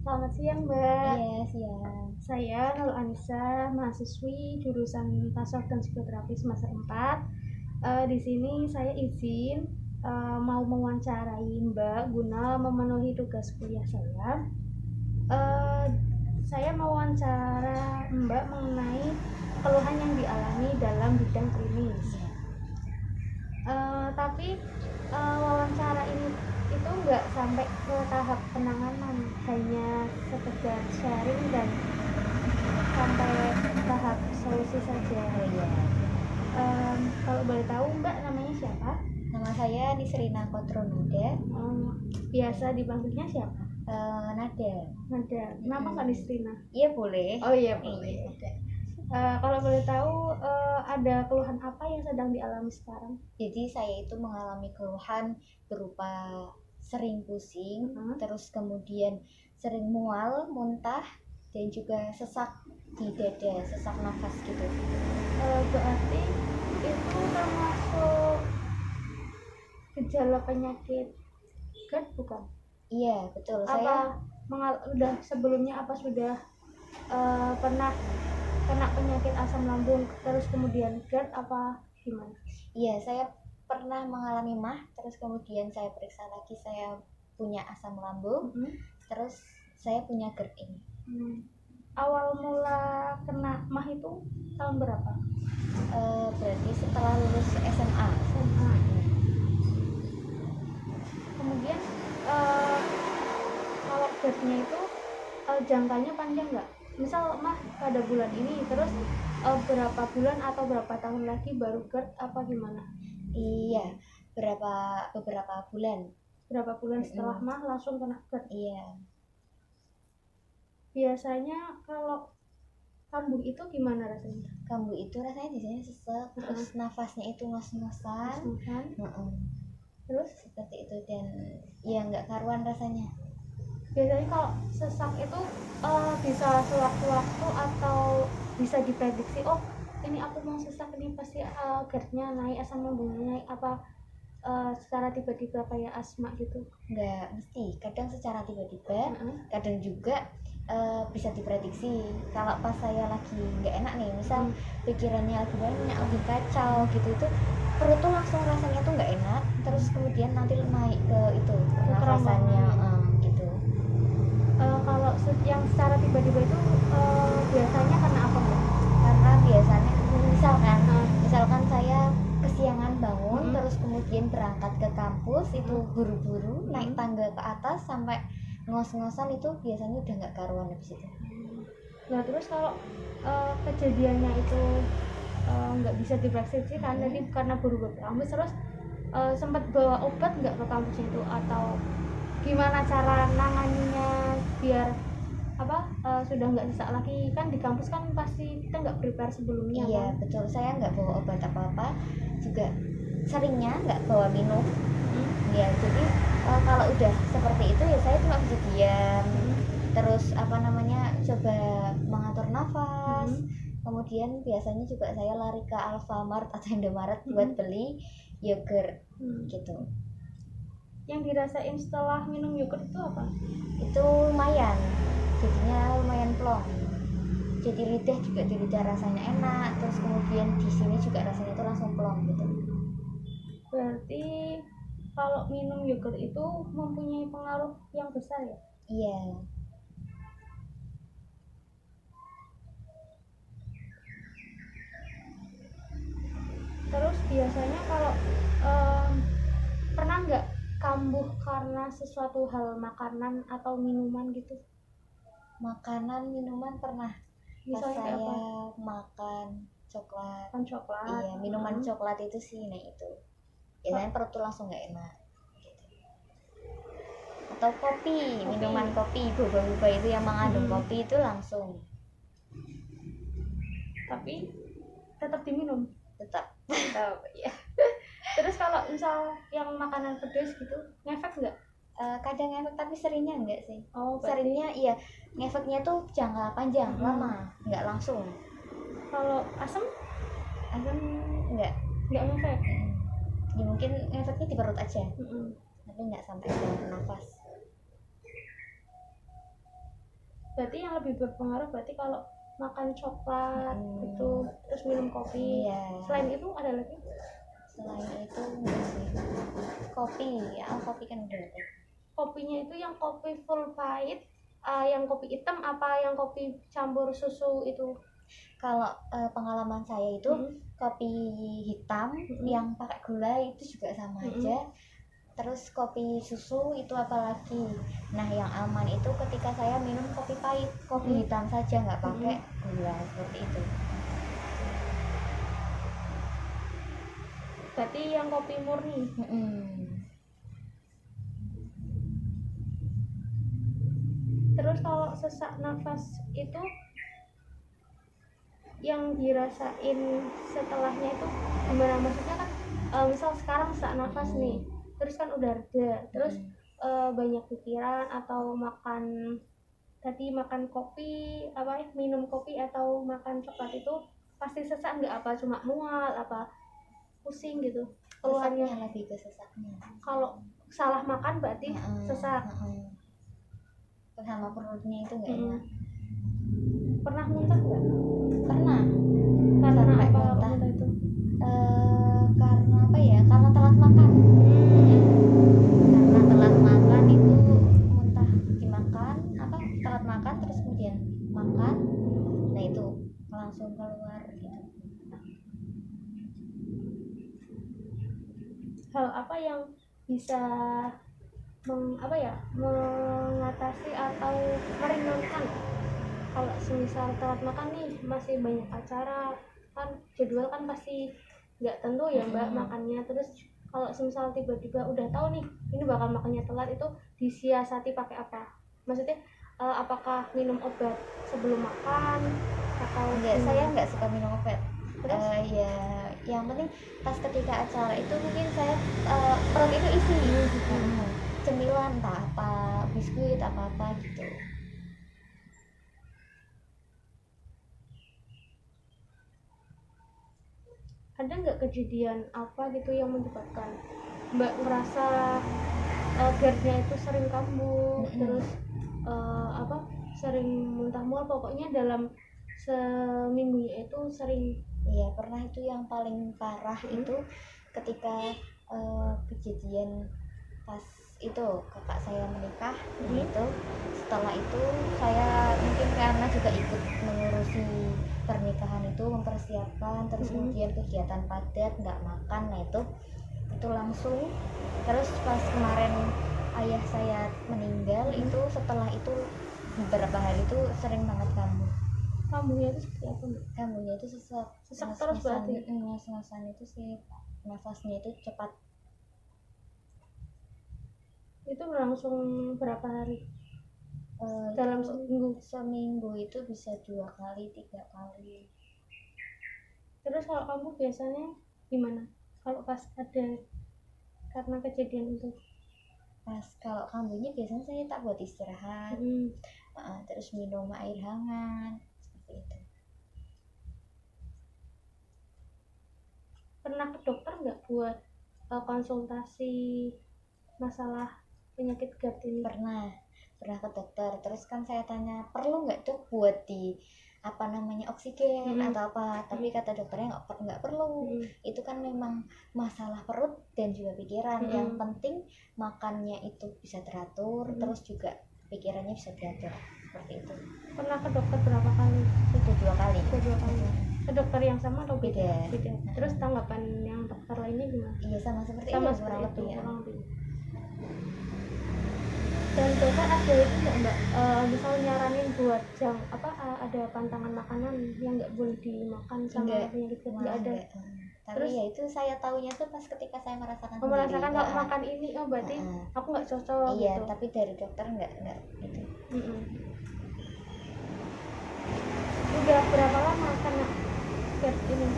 Selamat siang, Mbak. Iya, siang. Saya Nur Anissa, mahasiswi jurusan Tasawuf dan Psikoterapi semester 4. Di sini saya izin mau mewawancarai Mbak guna memenuhi tugas kuliah saya. Saya mau wawancara Mbak mengenai keluhan yang dialami dalam bidang klinis. Tapi wawancara ini itu nggak sampai ke tahap penanganan, hanya sekedar sharing dan sampai tahap solusi saja. Iya. Kalau boleh tahu Mbak namanya siapa? Nama saya Nisrina Kotronada. Biasa dipanggilnya siapa? Nada. Nada. Kenapa nggak Nisrina? Iya boleh. Oh iya boleh. Kalau boleh tahu ada keluhan apa yang sedang dialami sekarang? Jadi saya itu mengalami keluhan berupa sering pusing, terus kemudian sering mual, muntah, dan juga sesak di dada, sesak nafas gitu. Berarti itu termasuk gejala penyakit GERD bukan? Iya betul. Apa udah sebelumnya apa sudah pernah kena penyakit asam lambung terus kemudian GERD apa gimana? Iya, saya pernah mengalami MAH, terus kemudian saya periksa lagi saya punya asam lambung, terus saya punya GERD ini. Awal mula kena MAH itu tahun berapa? Berarti setelah lulus SMA. Kemudian kalau GERD-nya itu jangkanya panjang nggak? Misal MAH pada bulan ini, terus berapa bulan atau berapa tahun lagi baru GERD apa gimana? Iya, beberapa bulan. Berapa bulan setelah MAH langsung kena GERD? Iya. Biasanya kalau kambuh itu gimana rasanya? Kambuh itu rasanya di sini sesak, terus nafasnya itu ngos-ngosan. Terus seperti itu dan ya nggak karuan rasanya. Biasanya kalau sesak itu bisa sewaktu-waktu atau bisa diprediksi, oh ini aku mau sesak ini pasti GERD-nya naik, asam lambungnya naik, apa secara tiba-tiba kayak asma gitu? Nggak mesti, kadang secara tiba-tiba, kadang juga bisa diprediksi. Kalau pas saya lagi nggak enak nih, misal pikirannya lagi banyak, lagi kacau gitu, itu perut tuh langsung rasanya tuh nggak enak, terus kemudian nanti naik ke itu pernafasannya gitu. Kalau yang secara tiba-tiba itu biasanya karena apa Mbak? Karena biasanya misalkan saya kesiangan bangun, terus kemudian berangkat ke kampus itu buru-buru naik tangga ke atas sampai ngos-ngosan, itu biasanya udah nggak karuan habis itu. Nah terus kalau kejadiannya itu nggak bisa diprediksi kan, jadi karena buru-buru ke kampus, terus sempat bawa obat nggak ke kampus itu, atau gimana cara nanganinya biar sudah nggak sesak lagi? Kan di kampus kan pasti kita nggak prepare sebelumnya. Iya kan? Betul, saya nggak bawa obat apa-apa, juga seringnya nggak bawa minum. Ya jadi kalau udah seperti itu ya saya cuma bisa diam, terus coba mengatur nafas. Kemudian biasanya juga saya lari ke Alfamart atau Indomaret buat beli yogurt gitu. Yang dirasain setelah minum yogurt itu apa? Itu lumayan, jadinya lumayan plong. Jadi lidah juga, di lidah rasanya enak, terus kemudian di sini juga rasanya itu langsung plong gitu. Berarti kalau minum yogurt itu mempunyai pengaruh yang besar ya? Iya. Terus biasanya kalau pernah nggak kambuh karena sesuatu hal makanan atau minuman gitu? Makanan, minuman pernah. Misalnya saya apa? makan coklat. Coklat. Iya, minuman coklat itu sih, nah itu biasanya perut tuh langsung nggak enak gitu. Atau kopi, minuman kopi, boba-boba itu yang mengandung kopi itu langsung. Tapi tetap diminum? Tetap ya. Terus kalau misal yang makanan pedas gitu ngefek nggak? Kadang ngefek, tapi seringnya enggak sih. Seringnya iya, ngefeknya tuh jangka panjang, lama, nggak langsung. Kalau asam nggak ngefek. Ya mungkin ngefeknya di perut aja, tapi nggak sampai ke nafas. Berarti yang lebih berpengaruh berarti kalau makan coklat gitu, terus minum kopi. Iya. Selain itu ada lagi? Selain itu enggak sih. Kopi ya, kopi kan udah ada. Kopinya itu yang kopi full pahit, yang kopi hitam apa yang kopi campur susu itu? Kalau pengalaman saya itu kopi hitam yang pakai gula itu juga sama aja. Terus kopi susu itu apalagi. Nah yang aman itu ketika saya minum kopi pahit, kopi hitam saja nggak pakai gula seperti itu. Berarti yang kopi murni. Terus kalau sesak nafas itu yang dirasain setelahnya itu gimana? Maksudnya kan misal sekarang sesak nafas nih, terus kan udah reda, terus banyak pikiran atau makan kopi apa minum kopi atau makan coklat itu pasti sesak nggak, apa cuma mual apa pusing gitu keluhannya? Lebih ke sesaknya. Kalau salah makan berarti sesak. Sama perutnya itu nggak enak. Pernah muntah nggak? Pernah. Karena sampai apa muntah itu? Karena apa ya, karena telat makan. Karena telat makan itu muntah, dimakan apa telat makan terus kemudian makan, nah itu langsung keluar gitu. Hal apa yang bisa mengatasi atau meringankan kalau semisal telat makan nih, masih banyak acara kan, jadwal kan pasti nggak tentu ya mbak makannya. Terus kalau semisal tiba-tiba udah tahu nih ini bakal makannya telat, itu disiasati pakai apa? Maksudnya apakah minum obat sebelum makan atau enggak? Saya nggak suka minum obat. Terus? Ya yang penting pas ketika acara itu mungkin saya perut itu isi cemilan entah apa, biskuit apa gitu. Ada nggak kejadian apa gitu yang menyebabkan mbak ngerasa GERD-nya itu sering kambuh, terus sering muntah mual, pokoknya dalam seminggunya itu sering? Iya, pernah. Itu yang paling parah itu ketika kejadian pas itu kakak saya menikah gitu. Setelah itu saya mungkin karena juga ikut mengurusi pernikahan itu, mempersiapkan, terus kemudian kegiatan padat, nggak makan, nah itu langsung. Terus pas kemarin ayah saya meninggal itu, setelah itu beberapa hari itu sering banget kambuh. Kambuhnya itu seperti apa mbak? Kambuhnya itu sesak terus berarti? Ngos-ngosan itu sih, nafasnya itu cepat. Itu berlangsung berapa hari? Dalam seminggu itu bisa 2 kali 3 kali. Terus kalau kamu biasanya gimana kalau pas ada karena kejadian itu? Pas kalau kambuhnya biasanya saya tak buat istirahat, terus minum air hangat seperti itu. Pernah ke dokter nggak buat konsultasi masalah penyakit GERD ini? Pernah ke dokter. Terus kan saya tanya perlu nggak tuh buat di oksigen atau apa, tapi kata dokternya nggak perlu. Itu kan memang masalah perut dan juga pikiran. Yang penting makannya itu bisa teratur, terus juga pikirannya bisa diatur, seperti itu. Pernah ke dokter berapa kali? Sudah 2 kali. Ke dokter yang sama atau beda? Terus tanggapan yang dokter lainnya gimana? Iya, sama seperti itu kurang lebih ya. Dan dokter ada itu nggak mbak, misal nyaranin buat ada pantangan makanan yang nggak boleh dimakan sama penyakit GERD? Nggak ada. Tapi terus ya itu saya tahunya tuh pas ketika saya merasakan kalau makan ini berarti aku nggak cocok. Iya gitu. Tapi dari dokter nggak gitu. Udah berapa lama kena GERD ini?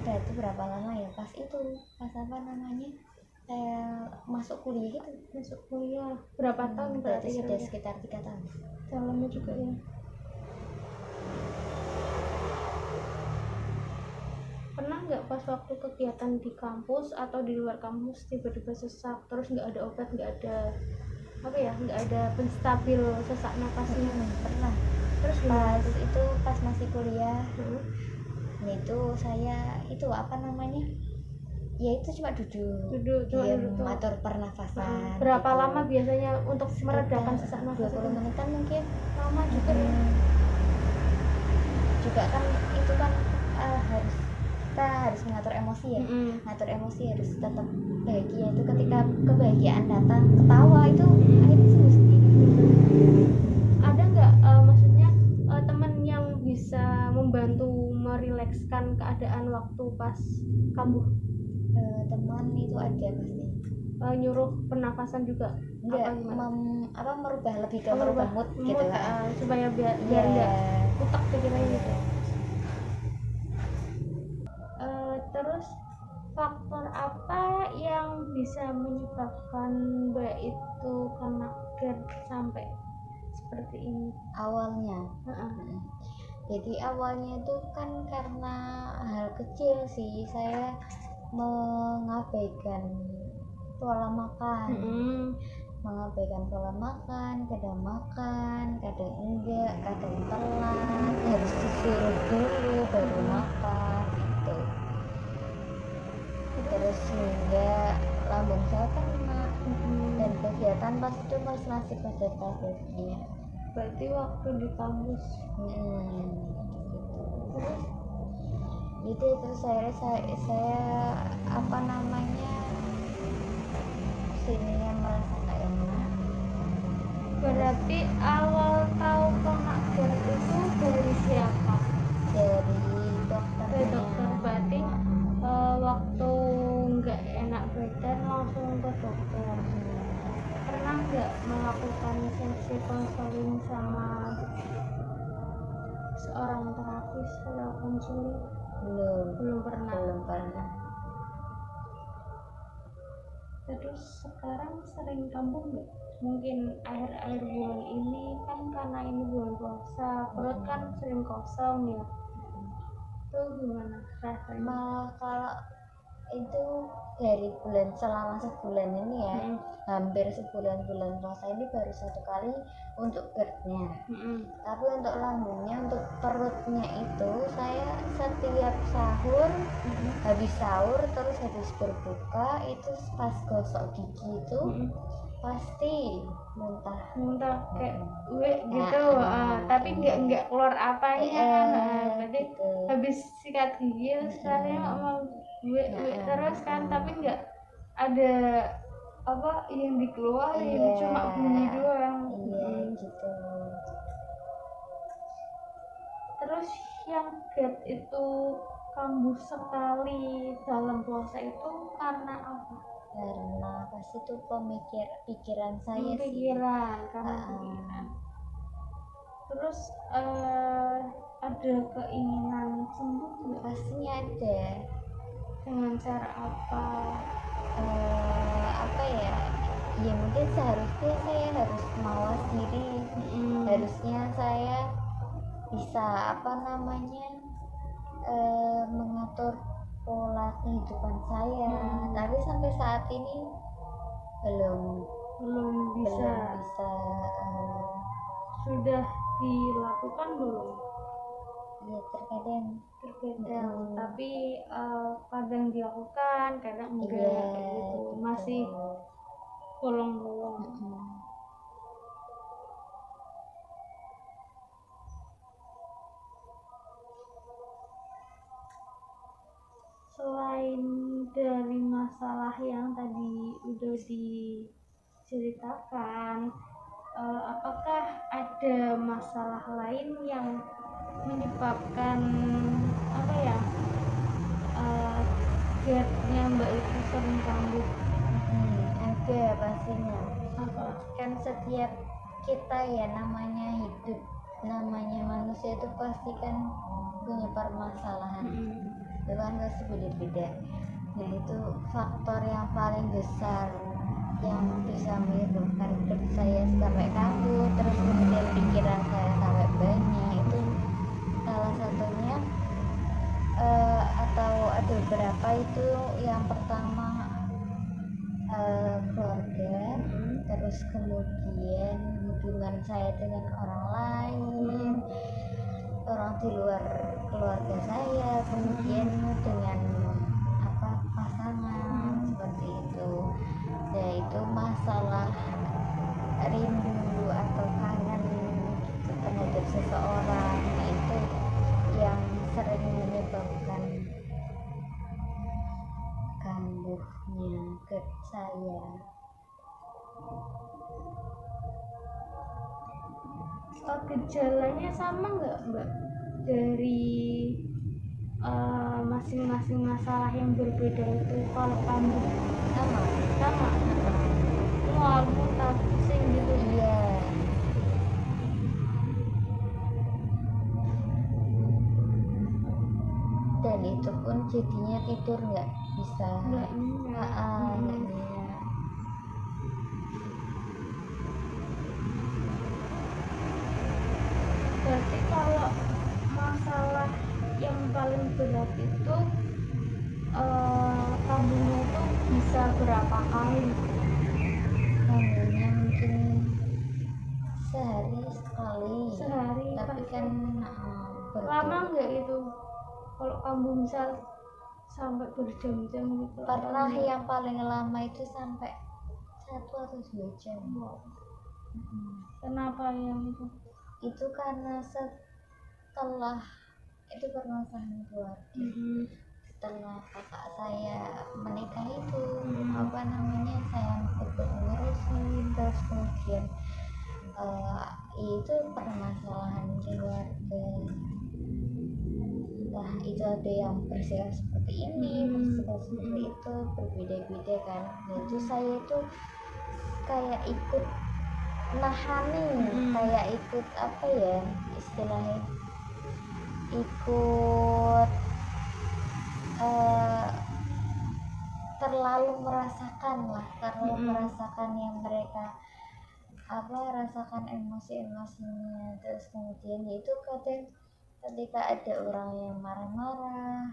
Berarti berapa lama ya, pas apa namanya, saya masuk kuliah gitu. Masuk kuliah berapa tahun? Berarti sudah sekitar 3 tahun. Lama juga ya. Pernah nggak pas waktu kegiatan di kampus atau di luar kampus tiba-tiba sesak, terus nggak ada obat, nggak ada apa ya, nggak ada penstabil sesak nafasnya. Pernah Terus gimana pas tuh? itu pas masih kuliah. Heeh. Nah itu saya itu apa namanya, ya itu cuma Duduk cuma diam duduk tuh. atur pernafasan Berapa gitu. lama biasanya untuk meredakan Sekitar sesak nafas 20 itu? menitan mungkin. Lama juga ya. Juga kan itu kan harus kita harus mengatur emosi ya. Ngatur emosi harus tetap bahagia, itu ketika kebahagiaan datang, ketawa itu akhirnya sembuh sendiri. Ada nggak maksudnya teman yang bisa membantu merilekskan keadaan waktu pas kambuh? Teman itu ada pasti. Nyuruh pernafasan juga? Enggak, gimana? merubah lebih ke merubah mood gitu kan. Supaya biar Iya. nggak utak pikirannya gitu. Terus faktor apa yang bisa menyebabkan Mbak itu kena GERD sampai seperti ini? Awalnya jadi awalnya itu kan karena hal kecil sih, saya mengabaikan pola makan. Mengabaikan pola makan, kadang makan, kadang enggak, kadang telat, harus disuruh dulu baru makan gitu. Terus hingga lambung saya kena, dan kegiatan pas itu masih pada tahapnya. Berarti waktu di kampus. Gitu. Terus saya apa namanya, sininya merasa nggak enak. Berarti awal tahu kena GERD itu dari siapa? Dari dokter. Dari dokter. Berarti waktu nggak enak badan langsung ke dokter. Pernah nggak melakukan sesi konseling sama seorang terapis atau konseling? Belum pernah. Terus sekarang sering kambuh nggak? Mungkin akhir-akhir bulan ini kan karena ini bulan puasa, perut kan sering kosong ya. Itu gimana rasanya? Malah kalau itu dari selama sebulan ini ya, hampir sebulan bulan puasa ini baru 1 kali untuk GERD-nya. Tapi untuk lambungnya, untuk perutnya itu saya setiap sahur, habis sahur terus habis berbuka itu pas gosok gigi itu pasti muntah kayak gitu. Tapi nggak keluar apanya. Berarti gitu. habis sikat gigi rasanya mau terus kan, tapi nggak ada apa yang dikeluarin, cuma bunyi doang. Gitu. Terus yang GERD itu kambuh sekali dalam puasa itu karena apa? Karena pasti itu pikiran saya sih. Pikiran. Terus ada keinginan sembuh nggak? Pastinya ada. Dengan cara apa? Apa ya mungkin seharusnya saya harus mawas diri. Harusnya saya bisa apa namanya, mengatur pola kehidupan saya. Tapi sampai saat ini belum bisa. Sudah dilakukan belum? Ya terkadang. Tapi kadang dilakukan, kadang enggak, gitu. Masih bolong-bolong. Selain dari masalah yang tadi udah diceritakan, apakah ada masalah lain yang menyebabkan apa ya, GERD-nya Mbak itu sering kambuh? Ada pastinya. Apa? Kan setiap kita ya, namanya hidup, namanya manusia itu pasti kan punya permasalahan. Itu kan pasti beda-beda. Nah itu faktor yang paling besar yang bisa menyebabkan GERD saya sampai kambuh, terus kemudian pikiran saya sampai banyak. Itu salah satunya, atau ada beberapa. Itu yang pertama keluarga, terus terus kemudian hubungan saya dengan orang lain, orang di luar keluarga saya, kemudian dengan pasangan seperti itu. Yaitu masalah rindu atau kangen gitu terhadap seseorang, nah itu yang sering menyebabkan kambuhnya ke saya. Gejalanya sama nggak mbak dari masing-masing masalah yang berbeda itu? Kalau kamu Sama. mual muntah pusing gitu. Iya. Dan itu pun jadinya tidur nggak bisa. Nggak nyenyak. Nggak nyenyak. Berarti kalau masalah yang paling berat itu kambuhnya itu bisa berapa kali? Kambuhnya mungkin sehari, tapi kan lama nggak itu? Kalau kambuh misal sampai berjam-jam gitu? pernah yang paling lama itu sampai 1 atau 2 jam. Kenapa yang itu? Itu karena setelah itu permasalahan keluarga. Setelah kakak saya menikah itu saya ikut ngurusin, terus kemudian itu permasalahan keluarga, entah itu ada yang bersikap seperti ini, bersikap seperti itu, berbeda-beda kan. Itu saya itu kayak ikut nahani, kayak ikut apa ya istilahnya, ikut terlalu merasakan yang mereka rasakan emosi-emosinya. Terus kemudian itu kadang ketika ada orang yang marah-marah,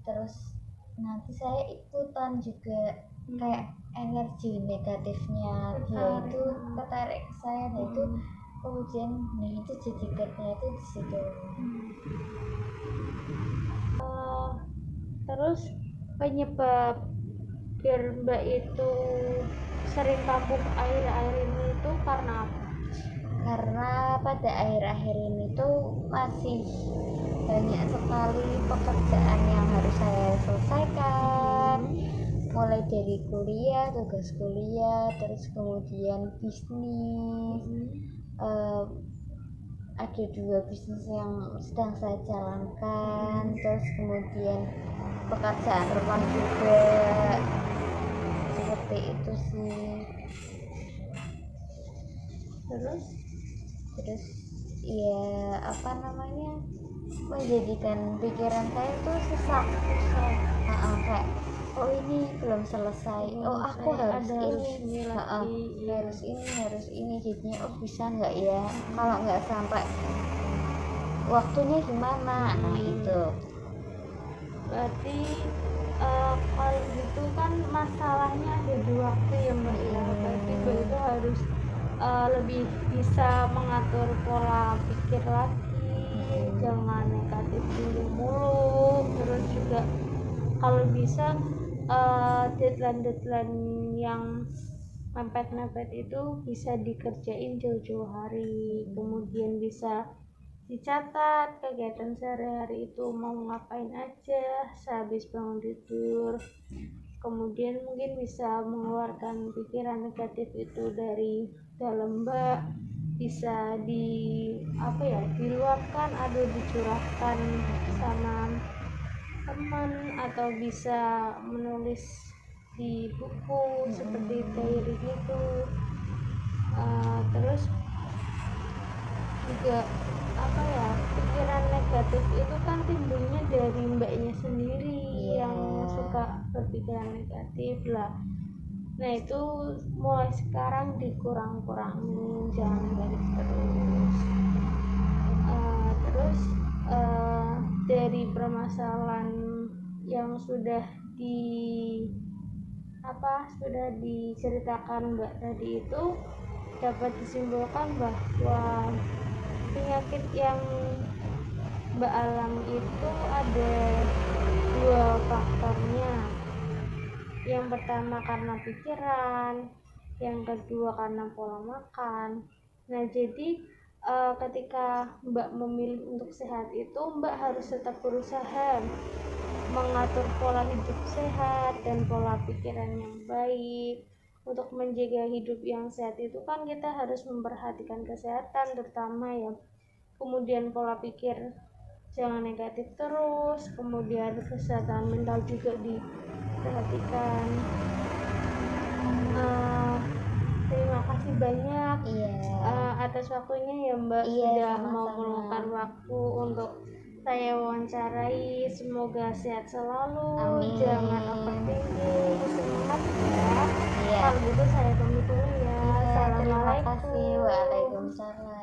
terus nanti saya ikutan juga, kayak energi negatifnya dia itu ketarik ke saya, dan itu kemudian itu jadi gapnya itu di situ. Terus penyebab biar mbak itu sering kambuh akhir-akhir ini itu karena apa? Karena pada akhir-akhir ini tuh masih banyak sekali pekerjaan yang harus saya selesaikan, mulai dari tugas kuliah, terus kemudian bisnis. Ada 2 bisnis yang sedang saya jalankan, terus kemudian pekerjaan rumah juga, seperti itu sih. Terus ya menjadikan pikiran saya tuh sesak. Kayak ini belum selesai, aku harus ini harus ini, jadinya bisa nggak ya, kalau nggak sampai waktunya gimana. Nah itu berarti kalau gitu kan masalahnya ada di waktu ya mbak ya. Berarti mbak itu harus lebih bisa mengatur pola pikir lagi, jangan negatif mulu. Terus juga kalau bisa deadline yang mepet-mepet itu bisa dikerjain jauh-jauh hari, kemudian bisa dicatat kegiatan sehari-hari itu mau ngapain aja sehabis bangun tidur, kemudian mungkin bisa mengeluarkan pikiran negatif itu dari dalam mbak, bisa diluapkan atau dicurahkan sama teman, atau bisa menulis di buku seperti diary gitu. Terus juga pikiran negatif itu kan timbulnya dari mbaknya sendiri yang suka berpikiran negatif lah. Nah itu mulai sekarang dikurang-kurangin, jangan negatif terus. Terus dari permasalahan yang sudah apa sudah diceritakan Mbak tadi itu dapat disimpulkan bahwa penyakit yang Mbak alami itu ada dua faktornya. Yang pertama karena pikiran, yang kedua karena pola makan. Nah, jadi ketika Mbak memilih untuk sehat itu, Mbak harus tetap berusaha mengatur pola hidup sehat dan pola pikiran yang baik. Untuk menjaga hidup yang sehat itu kan kita harus memperhatikan kesehatan terutama ya. Kemudian pola pikir jangan negatif terus, kemudian kesehatan mental juga diperhatikan. Terima kasih banyak atas waktunya ya Mbak, sudah mau meluangkan waktu untuk saya wawancarai. Semoga sehat selalu. Amin. Jangan overthinking, semangat ya. Kalau gitu saya pamit dulu ya. Terima Assalamualaikum. kasih. Waalaikumsalam.